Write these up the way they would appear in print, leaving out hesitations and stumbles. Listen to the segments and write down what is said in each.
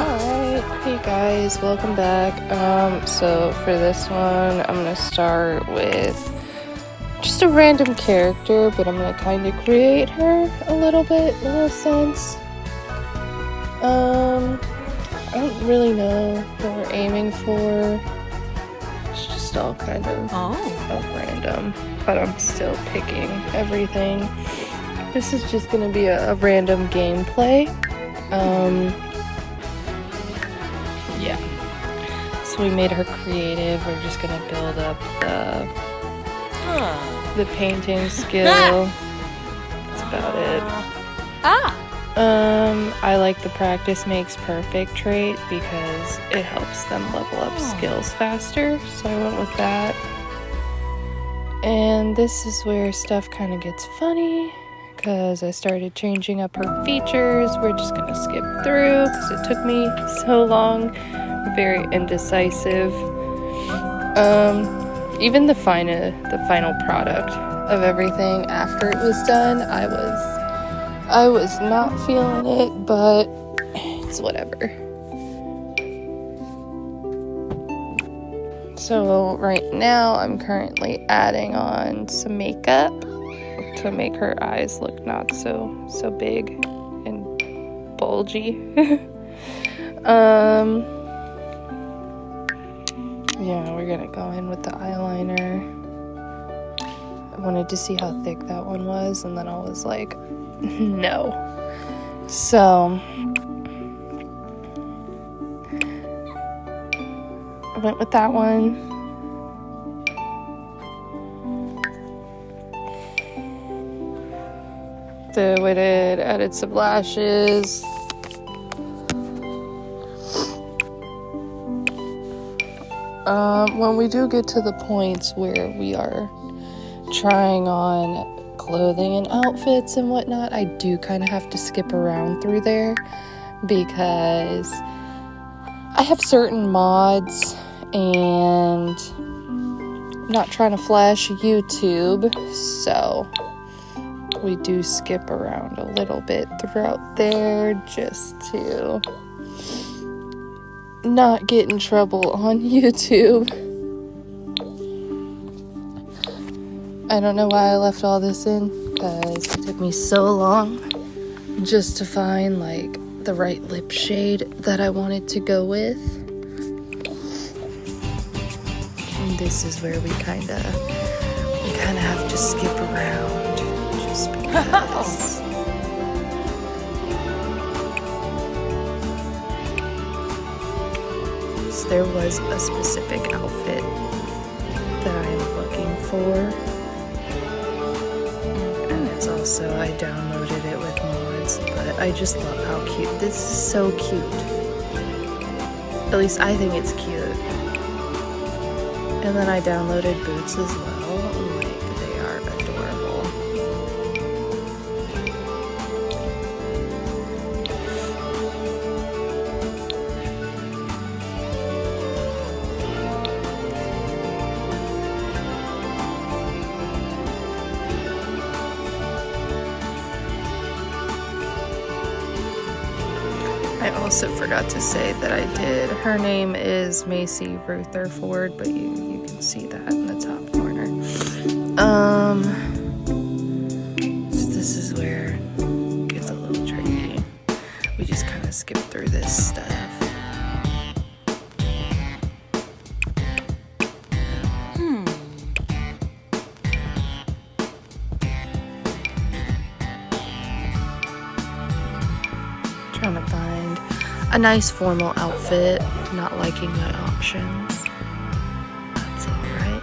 Alright, hey guys, welcome back. So for this one, I'm gonna start with just a random character, but I'm gonna kind of create her a little bit, in a sense. I don't really know what we're aiming for. It's just all kind of random, but I'm still picking everything. This is just gonna be a random gameplay. Yeah. So we made her creative. We're just gonna build up the painting skill. That's about it. I like the practice makes perfect trait because it helps them level up skills faster. So I went with that. And this is where stuff kind of gets funny because I started changing up her features. We're just gonna skip through because it took me so long. Very indecisive. Even the final product of everything after it was done, I was not feeling it, but it's whatever. So right now I'm currently adding on some makeup to make her eyes look not so big and bulgy. Yeah, we're gonna go in with the eyeliner. I wanted to see how thick that one was, and then I was like, no. So I went with that one. With it, added some lashes. When we do get to the points where we are trying on clothing and outfits and whatnot, I do kind of have to skip around through there because I have certain mods and I'm not trying to flash YouTube, so we do skip around a little bit throughout there just to not get in trouble on YouTube. I don't know why I left all this in because it took me so long just to find like the right lip shade that I wanted to go with. And this is where we kind of have to skip around just because. There was a specific outfit that I am looking for, and it's also, I downloaded it with mods, but I just love how cute. This is so cute. At least I think it's cute. And then I downloaded boots as well. Like, they are adorable. I also forgot to say that I did. Her name is Macy Rutherford, but you can see that in the top corner. So this is where it gets a little tricky. We just kind of skip through this stuff. Trying to find a nice formal outfit, not liking my options. That's alright.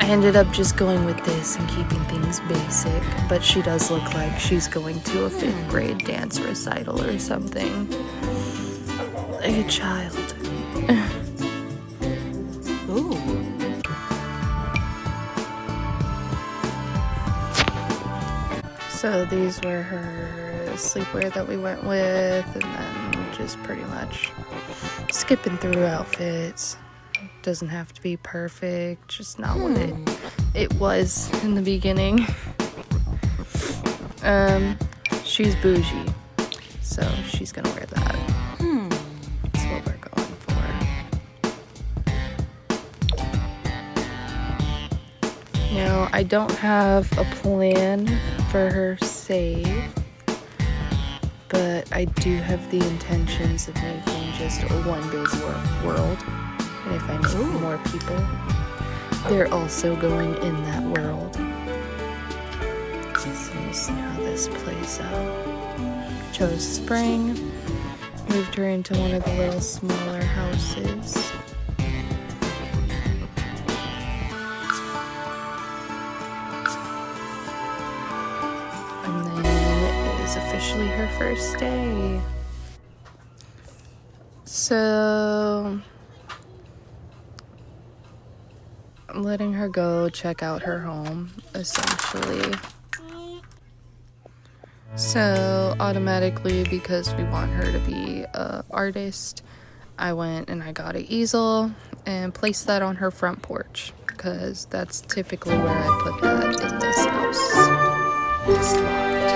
I ended up just going with this and keeping things basic, but she does look like she's going to a 5th grade dance recital or something. Like a child. Ooh. So these were her sleepwear that we went with, and then just pretty much skipping through outfits. Doesn't have to be perfect, just not what it was in the beginning. She's bougie, so she's gonna wear that. That's what we're going for. Now, I don't have a plan for her save, but I do have the intentions of making just one big world. And if I make more people, they're also going in that world. So we'll see how this plays out. Chose spring, moved her into one of the little smaller houses. And then it is officially her first day. So I'm letting her go check out her home, essentially. So automatically, because we want her to be an artist, I went and I got an easel and placed that on her front porch, because that's typically where I put that in this house. It's locked.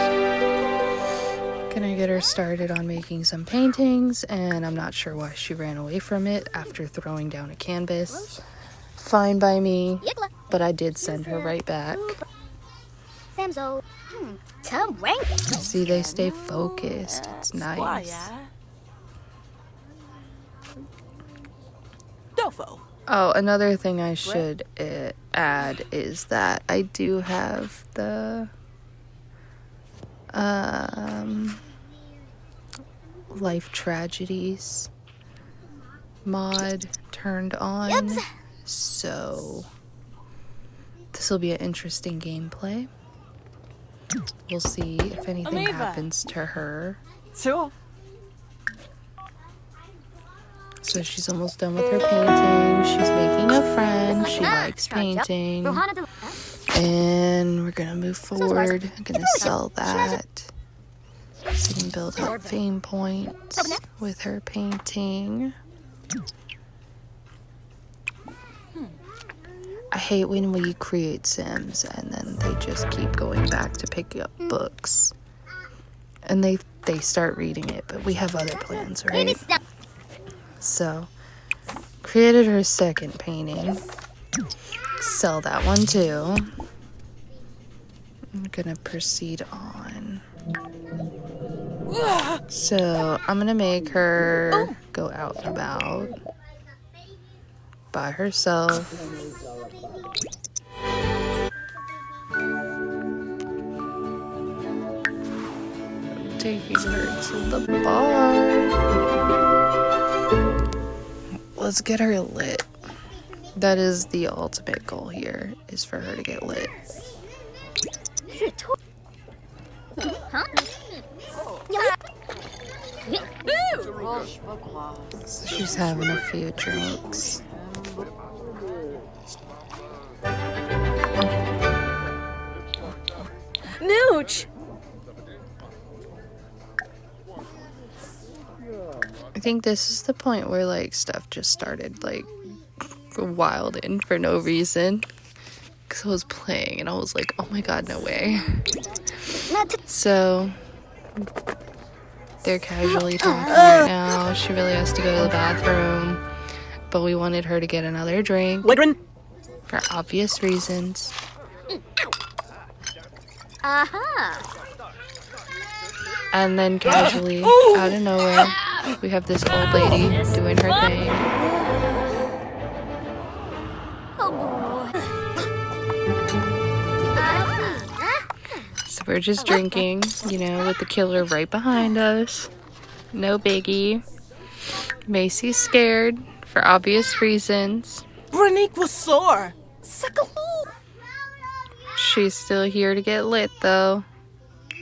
Gonna get her started on making some paintings, and I'm not sure why she ran away from it after throwing down a canvas. Fine by me, but I did send her right back. See, they stay focused. It's nice. Oh, another thing I should add is that I do have the life tragedies mod turned on. So this will be an interesting gameplay. We'll see if anything happens to her. So she's almost done with her painting. She's making a friend. She likes painting. And we're gonna move forward. I'm gonna sell that. So we can build up fame points with her painting. I hate when we create Sims and then they just keep going back to pick up books. And they start reading it, but we have other plans, right? So, created her second painting. Sell that one too. I'm gonna proceed on. So, I'm gonna make her go out and about by herself. Taking her to the bar. Let's get her lit. That is the ultimate goal here, is for her to get lit. So she's having a few drinks. Nooch! I think this is the point where like stuff just started like wilding for no reason, because I was playing and I was like, oh my god, no way. So they're casually talking right now. She really has to go to the bathroom, but we wanted her to get another drink for obvious reasons. And then casually, out of nowhere, we have this old lady doing her thing. So we're just drinking, you know, with the killer right behind us. No biggie. Macy's scared for obvious reasons. Branique was sore. She's still here to get lit, though.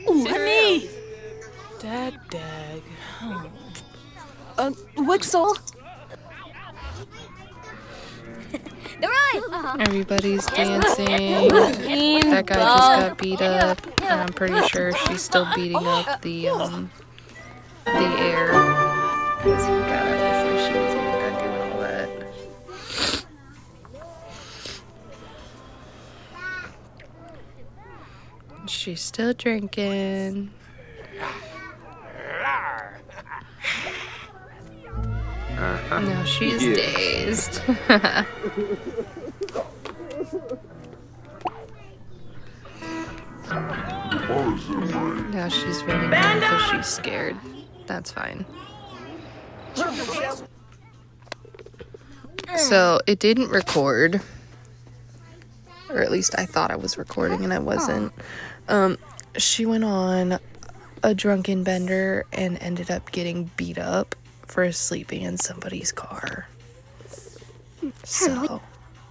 Honey! Dag. Wixel? Everybody's dancing. That guy just got beat up, and I'm pretty sure she's still beating up the air. Because he got up before she was even done doing all that. She's still drinking. Now she's dazed. Now she's running around because she's scared. That's fine. So it didn't record, or at least I thought I was recording and I wasn't. She went on a drunken bender and ended up getting beat up for sleeping in somebody's car. So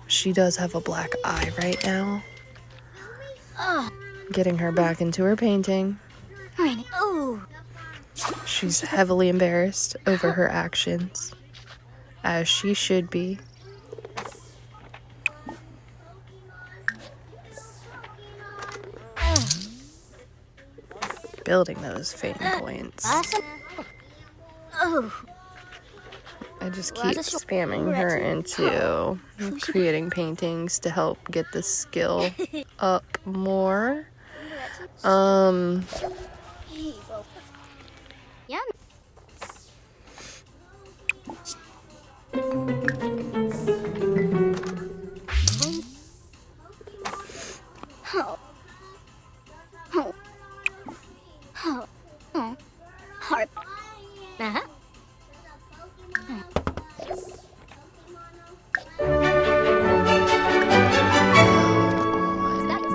she does have a black eye right now. Getting her back into her painting. She's heavily embarrassed over her actions, as she should be. Building those fame points. I just keep spamming her into creating paintings to help get the skill up more. On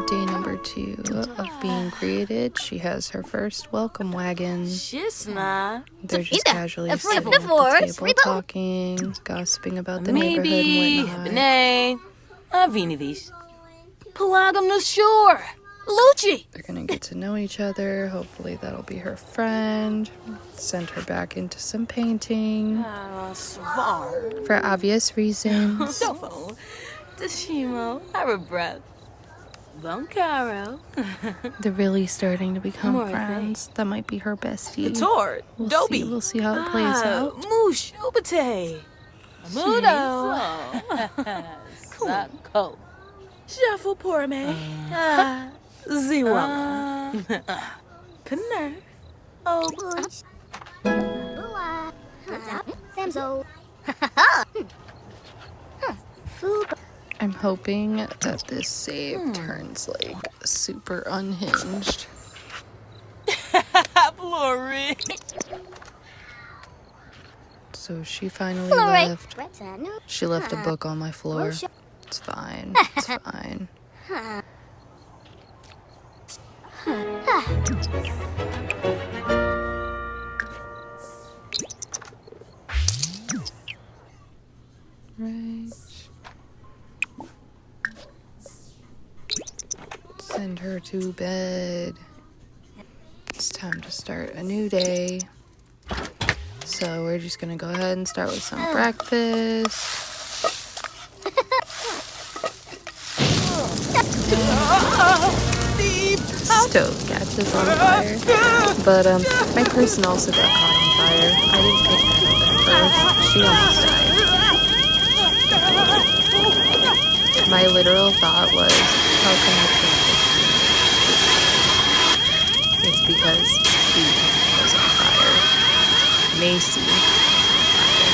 day number 2 of being created, she has her first welcome wagon. They're just casually sitting at the table talking, gossiping about the neighborhood and whatnot. They're gonna get to know each other. Hopefully that'll be her friend. Send her back into some painting. For obvious reasons. They're really starting to become friends. That might be her bestie. We'll see how it plays out. I'm hoping that this save turns like super unhinged. So she finally left. She left a book on my floor. It's fine. It's fine. Right. Send her to bed. It's time to start a new day. So we're just gonna go ahead and start with some breakfast. Stove catches on fire. But my person also got caught on fire. I didn't pick that up at first. She almost died. My literal thought was, how come I can't fix it? It's because he was on fire. Macy was on fire.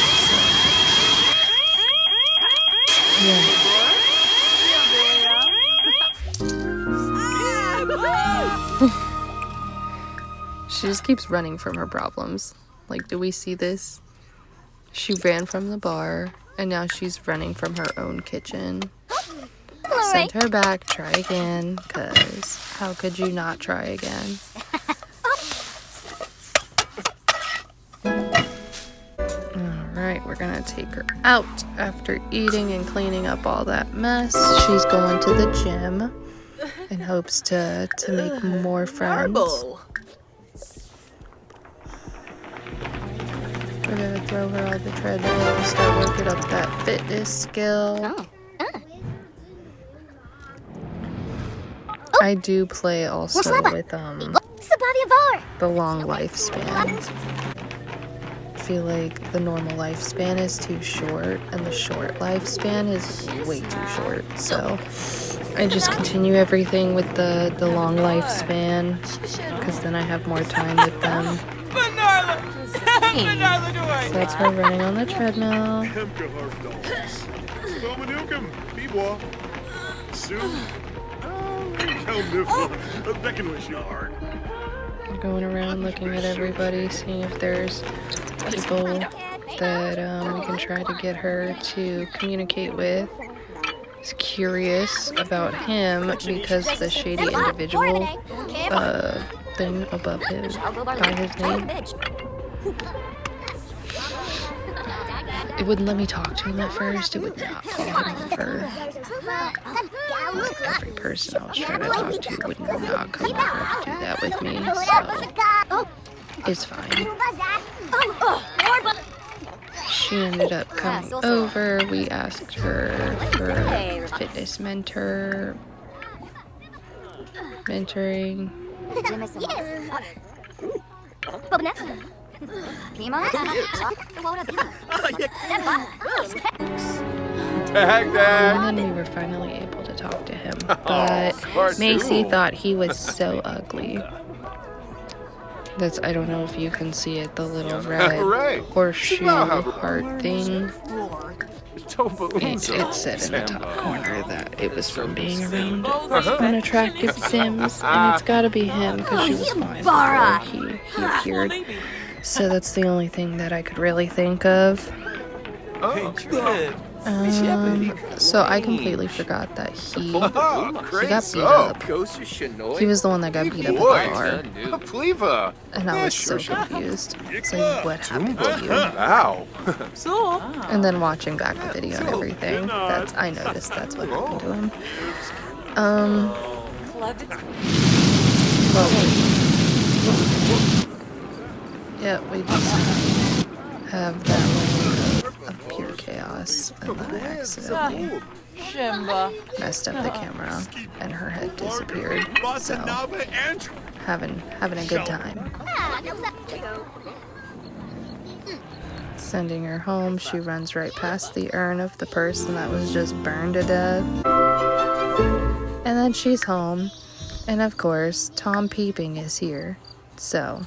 She just keeps running from her problems. Like, do we see this? She ran from the bar, and now she's running from her own kitchen. Send her back, try again, because how could you not try again? Alright, we're gonna take her out after eating and cleaning up all that mess. She's going to the gym in hopes to make more friends. We're gonna throw her on the treadmill and start working up that fitness skill. I do play also with the long lifespan. I feel like the normal lifespan is too short and the short lifespan is way too short. So I just continue everything with the long lifespan, because then I have more time with them. So that's her running on the treadmill. Going around looking at everybody, seeing if there's people that we can try to get her to communicate with. Is curious about him because the shady individual thing above his by his name, it wouldn't let me talk to him at first. It would not call him over. Like every person I was trying to talk to would not come over to do that with me, so it's fine. She ended up coming over. We asked her for a fitness mentoring. And then we were finally able to talk to him, but Macy thought he was so ugly. I don't know if you can see it, the little red horseshoe heart thing. It said in the top corner that it was from being around unattractive Sims, and it's gotta be him because she was fine before he appeared. So that's the only thing that I could really think of. So I completely forgot that he got beat up. He was the one that got beat up at the bar. And I was so confused. It's like, what happened to you? And then watching back the video and everything, I noticed that's what happened to him. Yeah, we just have that moment of pure chaos, and then I accidentally messed up the camera, and her head disappeared. So, having a good time. Sending her home, she runs right past the urn of the person that was just burned to death. And then she's home, and of course, Tom Peeping is here. So,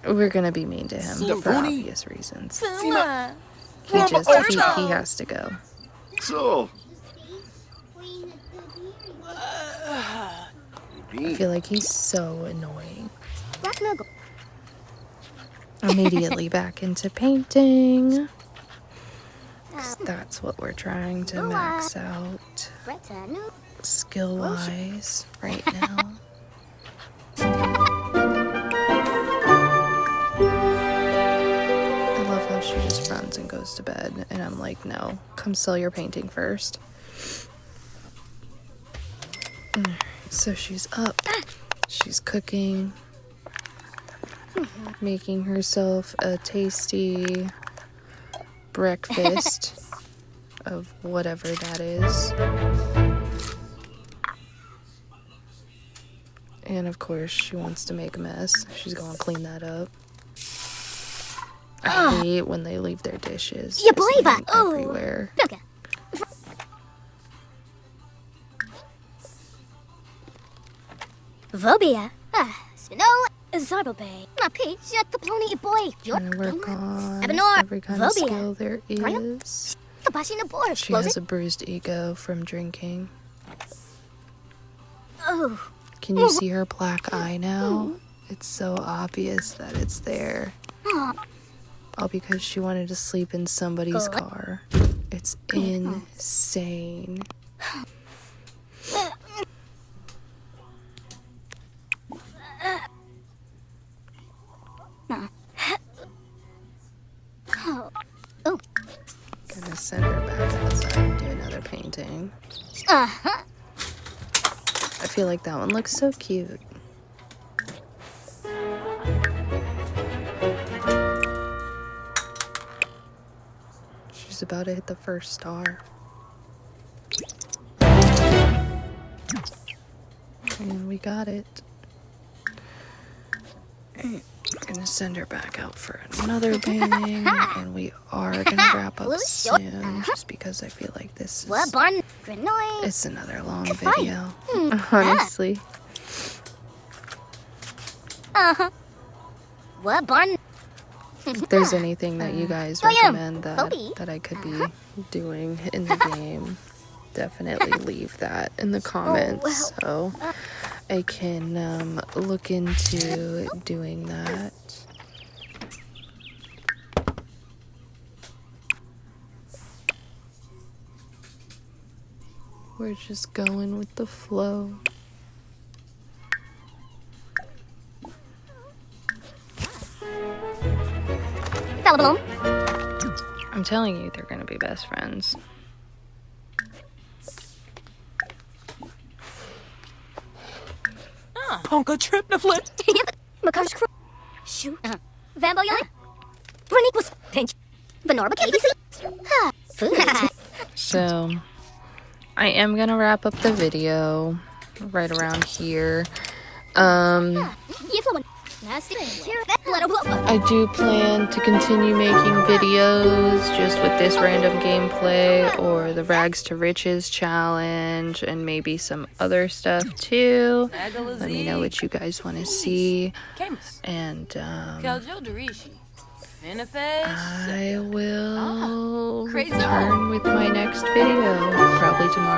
we're gonna be mean to him for obvious reasons. He has to go. I feel like he's so annoying. Immediately back into painting. 'Cause that's what we're trying to max out skill-wise right now. I love how she just runs and goes to bed, and I'm like, no, come sell your painting first. So she's up, she's cooking, making herself a tasty breakfast of whatever that is. And of course, she wants to make a mess. She's gonna clean that up. I hate when they leave their dishes everywhere. Vobia. Snow. Zarbobe. Mapi. Jet the pony boy. Trying to work on every kind of skill there is. She has a bruised ego from drinking. Oh. Can you see her black eye now? It's so obvious that it's there. All because she wanted to sleep in somebody's car. It's insane. Gonna send her back outside and do another painting. I feel like that one looks so cute. She's about to hit the first star. And we got it. gonna send her back out for another painting, and we are gonna wrap up soon, just because I feel like this is it's another long video, honestly. If there's anything that you guys recommend that I could be doing in the game, definitely leave that in the comments so I can look into doing that. We're just going with the flow. I'm telling you, they're gonna be best friends. Ponka trip to flip. Shoot. Vambo yelling. Brunique was pinch. Venorba KBC. So, I am gonna wrap up the video right around here. I do plan to continue making videos just with this random gameplay or the Rags to Riches challenge and maybe some other stuff too. Let me know what you guys want to see, and I will return with my next video probably tomorrow.